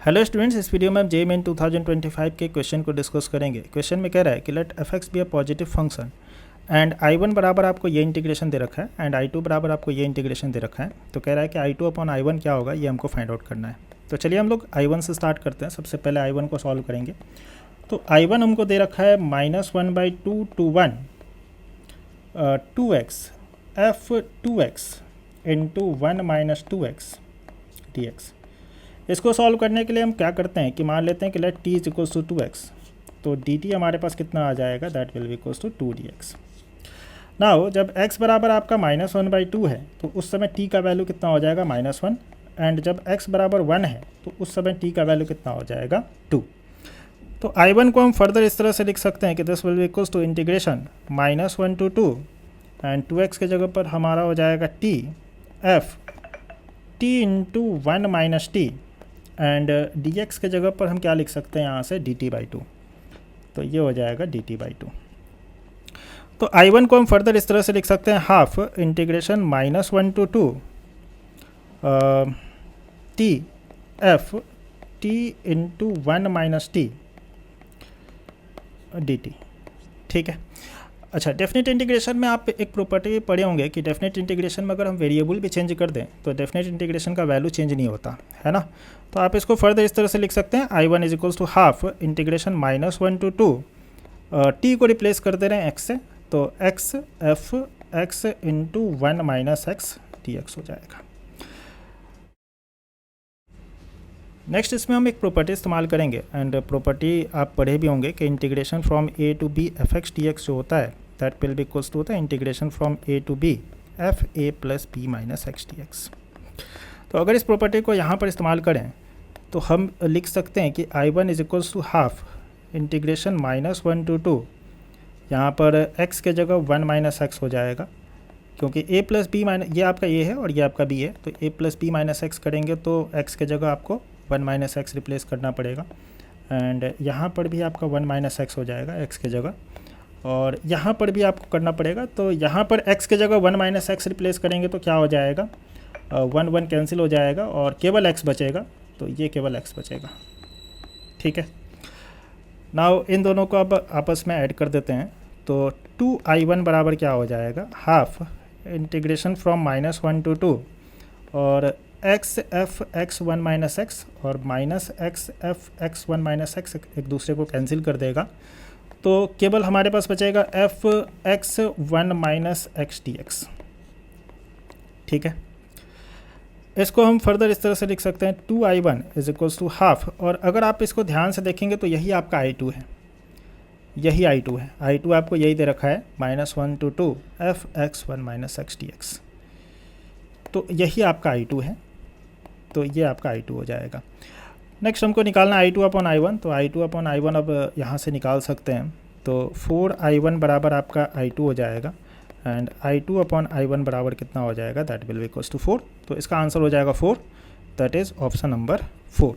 Hello students, इस video में हम जेईई मेन 2025 के क्वेश्चन को डिस्कस करेंगे। क्वेश्चन में कह रहा है कि let f x be a positive function and I1 बराबर आपको ये इंटीग्रेशन दे रखा है एंड I2 बराबर आपको ये इंटीग्रेशन दे रखा है। तो कह रहा है कि I2 अपॉन I1 क्या होगा, ये हमको फाइंड आउट करना है। तो चलिए हम लोग I1 से स्टार्ट करते हैं। सबसे पहले I1 को सॉल्व करेंगे। तो I1 हमको दे रखा है -1/2 to 1 2x f2x into 1 - 2x dx। इसको सॉल्व करने के लिए हम क्या करते हैं कि मान लेते हैं कि let t is equals to 2x, तो dt हमारे पास कितना आ जाएगा, that will be equals to 2dx। Now जब x बराबर आपका -1/2 है तो उस समय t का वैल्यू कितना हो जाएगा, -1, एंड जब x बराबर 1 है तो उस समय t का वैल्यू कितना हो जाएगा, 2। तो I1 को हम फर्दर इस तरह से लिख सकते हैं कि this will be equals to integration -1 to 2 and 2x के जगह पर हमारा हो जाएगा t f t into 1 - t and dx के जगह पर हम क्या लिख सकते हैं यहाँ से, dt/2। तो ये हो जाएगा dt/2। तो I1 को हम फर्दर इस तरह से लिख सकते हैं half integration -1 to 2 t f t into 1 - t dt। ठीक है। अच्छा, डेफिनेट इंटीग्रेशन में आप एक प्रॉपर्टी पढ़े होंगे कि डेफिनेट इंटीग्रेशन में अगर हम वेरिएबल भी चेंज कर दें तो डेफिनेट इंटीग्रेशन का वैल्यू चेंज नहीं होता है ना। तो आप इसको फर्दर इस तरह से लिख सकते हैं I1 is equals to half integration -1 to 2 t को रिप्लेस कर दे रहे हैं x से, तो x f x into 1 - x dx हो जाएगा। नेक्स्ट इसमें हम एक प्रॉपर्टी इस्तेमाल करेंगे एंड प्रॉपर्टी आप पढ़े भी होंगे कि integration from a to b f(x) dx जो होता है that will be equals to होता है integration from a to b f a plus b minus x dx। तो अगर इस प्रॉपर्टी को यहाँ पर इस्तेमाल करें तो हम लिख सकते हैं कि I1 is equals to half integration -1 to 2, यहाँ पर x के जगह 1 - x हो जाएगा, क्योंकि a प्लस बी माइनस, ये आपका a है और ये आपका b है, तो a plus b minus x करेंगे तो x के जगह आपको 1 - x रिप्लेस करना पड़ेगा एंड यहाँ पर भी आपका 1 - x हो जाएगा x के जगह, और यहाँ पर भी आपको करना पड़ेगा। तो यहाँ पर x के जगह 1 - x रिप्लेस करेंगे तो क्या हो जाएगा, 1 कैंसिल हो जाएगा और केवल x बचेगा, तो ये केवल x बचेगा। ठीक है। नाउ इन दोनों को अब आपस में ऐड कर देते हैं, तो 2I1 बराबर क्या हो जाएगा, हाफ इंटीग्रेशन फ्रॉम -1 to 2 और x f x 1 - x और minus x f x 1 - x एक दूसरे को कैंसिल कर देगा, तो केवल हमारे पास बचेगा f x 1 - x dx। ठीक है। इसको हम फर्दर इस तरह से लिख सकते हैं 2I1 is equals to half, और अगर आप इसको ध्यान से देखेंगे तो यही आपका I2 है, यही I2 है। I2 आपको यही दे रखा है -1 to 2 f x 1 - x dx, तो यही आपका I2 है, तो ये आपका I2 हो जाएगा। नेक्स्ट हमको निकालना I2 अपॉन I1, तो I2 अपॉन I1 अब यहाँ से निकाल सकते हैं, तो 4I1 बराबर आपका I2 हो जाएगा एंड I2 अपॉन I1 बराबर कितना हो जाएगा, that will be equals to 4। तो इसका आंसर हो जाएगा 4, दैट इज़ ऑप्शन नंबर 4।